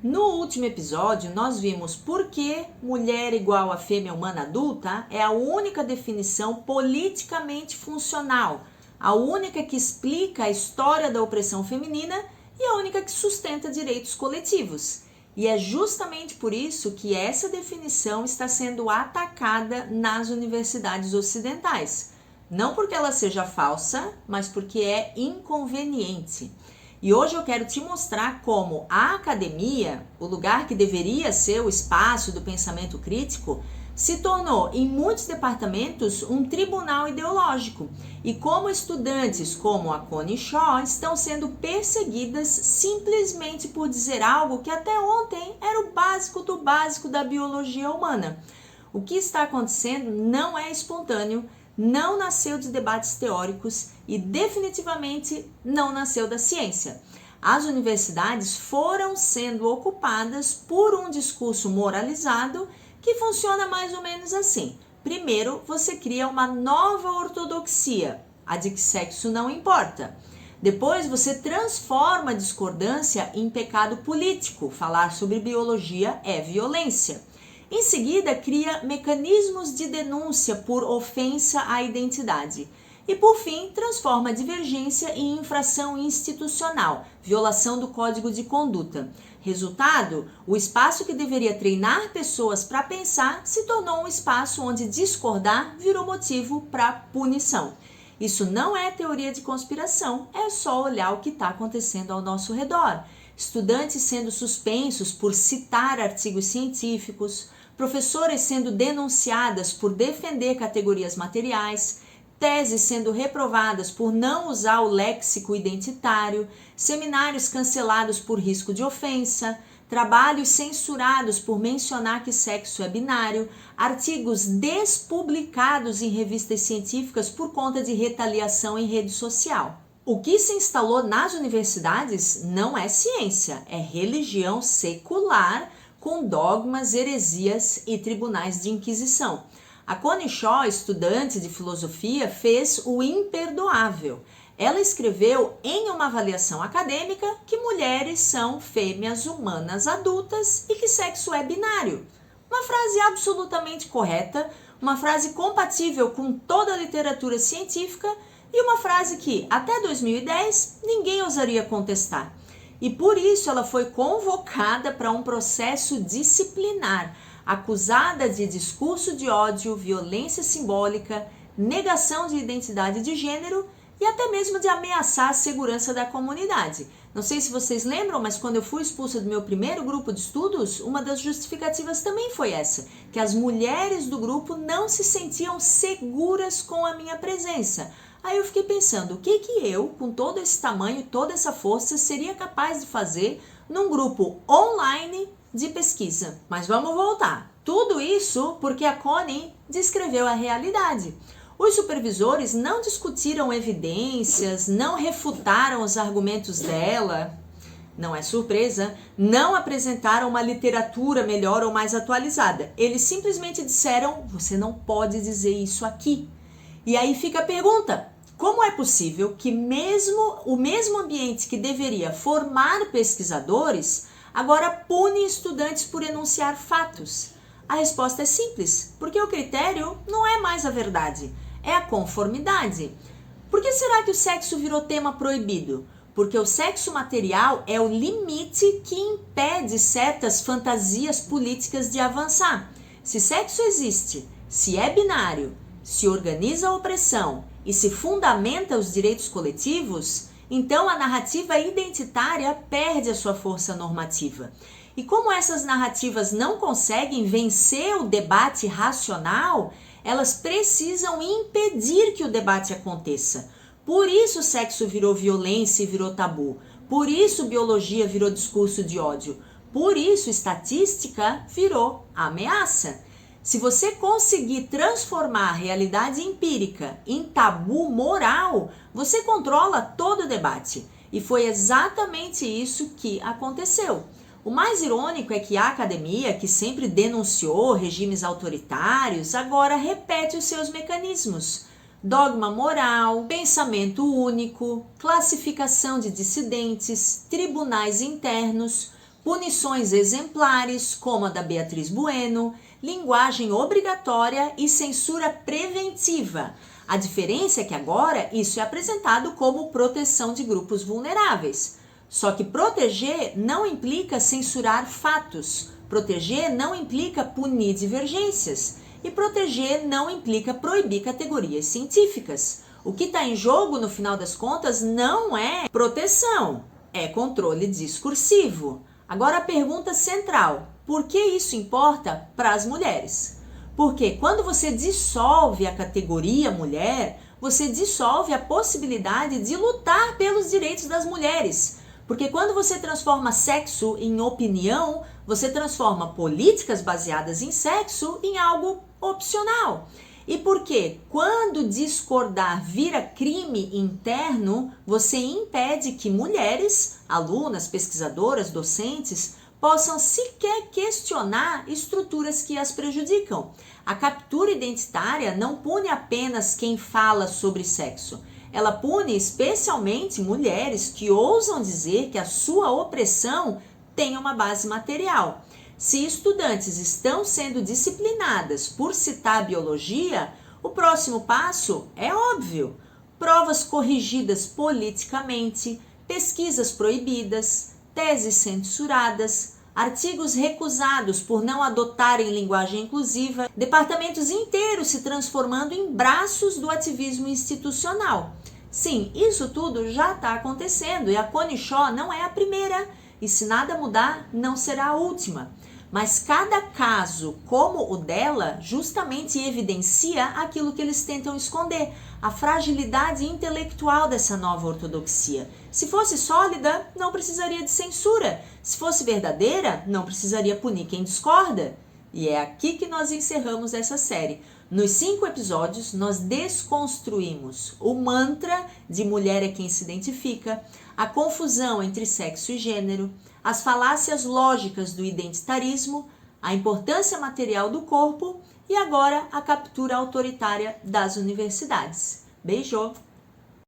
No último episódio, nós vimos por que mulher igual a fêmea humana adulta é a única definição politicamente funcional, a única que explica a história da opressão feminina e a única que sustenta direitos coletivos. E é justamente por isso que essa definição está sendo atacada nas universidades ocidentais. Não porque ela seja falsa, mas porque é inconveniente. E hoje eu quero te mostrar como a academia, o lugar que deveria ser o espaço do pensamento crítico, se tornou em muitos departamentos um tribunal ideológico e como estudantes como a Connie Shaw estão sendo perseguidas simplesmente por dizer algo que até ontem era o básico do básico da biologia humana. O que está acontecendo não é espontâneo, não nasceu de debates teóricos e definitivamente não nasceu da ciência. As universidades foram sendo ocupadas por um discurso moralizado que funciona mais ou menos assim. Primeiro, você cria uma nova ortodoxia, a de que sexo não importa. Depois, você transforma a discordância em pecado político. Falar sobre biologia é violência. Em seguida, cria mecanismos de denúncia por ofensa à identidade. E, por fim, transforma a divergência em infração institucional, violação do Código de Conduta. Resultado, o espaço que deveria treinar pessoas para pensar se tornou um espaço onde discordar virou motivo para punição. Isso não é teoria de conspiração, é só olhar o que está acontecendo ao nosso redor. Estudantes sendo suspensos por citar artigos científicos, professoras sendo denunciadas por defender categorias materiais, teses sendo reprovadas por não usar o léxico identitário, seminários cancelados por risco de ofensa, trabalhos censurados por mencionar que sexo é binário, artigos despublicados em revistas científicas por conta de retaliação em rede social. O que se instalou nas universidades não é ciência, é religião secular com dogmas, heresias e tribunais de inquisição. A Connie Shaw, estudante de filosofia, fez o imperdoável. Ela escreveu em uma avaliação acadêmica que mulheres são fêmeas humanas adultas e que sexo é binário. Uma frase absolutamente correta, uma frase compatível com toda a literatura científica e uma frase que, até 2010, ninguém ousaria contestar. E por isso ela foi convocada para um processo disciplinar, acusada de discurso de ódio, violência simbólica, negação de identidade de gênero e até mesmo de ameaçar a segurança da comunidade. Não sei se vocês lembram, mas quando eu fui expulsa do meu primeiro grupo de estudos, uma das justificativas também foi essa, que as mulheres do grupo não se sentiam seguras com a minha presença. Aí eu fiquei pensando, o que eu, com todo esse tamanho, toda essa força, seria capaz de fazer num grupo online de pesquisa? Mas vamos voltar. Tudo isso porque a Connie descreveu a realidade. Os supervisores não discutiram evidências, não refutaram os argumentos dela, não é surpresa, não apresentaram uma literatura melhor ou mais atualizada. Eles simplesmente disseram, você não pode dizer isso aqui. E aí fica a pergunta, como é possível que mesmo o mesmo ambiente que deveria formar pesquisadores, agora pune estudantes por enunciar fatos? A resposta é simples, porque o critério não é mais a verdade, é a conformidade. Por que será que o sexo virou tema proibido? Porque o sexo material é o limite que impede certas fantasias políticas de avançar. Se sexo existe, se é binário, se organiza a opressão e se fundamenta os direitos coletivos, então a narrativa identitária perde a sua força normativa. E como essas narrativas não conseguem vencer o debate racional, elas precisam impedir que o debate aconteça. Por isso o sexo virou violência e virou tabu. Por isso biologia virou discurso de ódio. Por isso estatística virou ameaça. Se você conseguir transformar a realidade empírica em tabu moral, você controla todo o debate. E foi exatamente isso que aconteceu. O mais irônico é que a academia, que sempre denunciou regimes autoritários, agora repete os seus mecanismos. Dogma moral, pensamento único, classificação de dissidentes, tribunais internos. punições exemplares, como a da Beatriz Bueno, linguagem obrigatória e censura preventiva. A diferença é que agora isso é apresentado como proteção de grupos vulneráveis. Só que proteger não implica censurar fatos, proteger não implica punir divergências e proteger não implica proibir categorias científicas. O que está em jogo, no final das contas, não é proteção, é controle discursivo. Agora a pergunta central: por que isso importa para as mulheres? Porque quando você dissolve a categoria mulher, você dissolve a possibilidade de lutar pelos direitos das mulheres. Porque quando você transforma sexo em opinião, você transforma políticas baseadas em sexo em algo opcional. E porque quando discordar vira crime interno, você impede que mulheres, alunas, pesquisadoras, docentes, possam sequer questionar estruturas que as prejudicam. A captura identitária não pune apenas quem fala sobre sexo. Ela pune especialmente mulheres que ousam dizer que a sua opressão tem uma base material. Se estudantes estão sendo disciplinadas por citar biologia, o próximo passo é óbvio: provas corrigidas politicamente, pesquisas proibidas, teses censuradas, artigos recusados por não adotarem linguagem inclusiva, departamentos inteiros se transformando em braços do ativismo institucional. Sim, isso tudo já está acontecendo e a Cone-Shaw não é a primeira, e se nada mudar, não será a última. Mas cada caso, como o dela, justamente evidencia aquilo que eles tentam esconder, a fragilidade intelectual dessa nova ortodoxia. Se fosse sólida, não precisaria de censura. Se fosse verdadeira, não precisaria punir quem discorda. E é aqui que nós encerramos essa série. Nos 5 episódios, nós desconstruímos o mantra de mulher é quem se identifica, a confusão entre sexo e gênero, as falácias lógicas do identitarismo, a importância material do corpo e agora a captura autoritária das universidades. Beijo!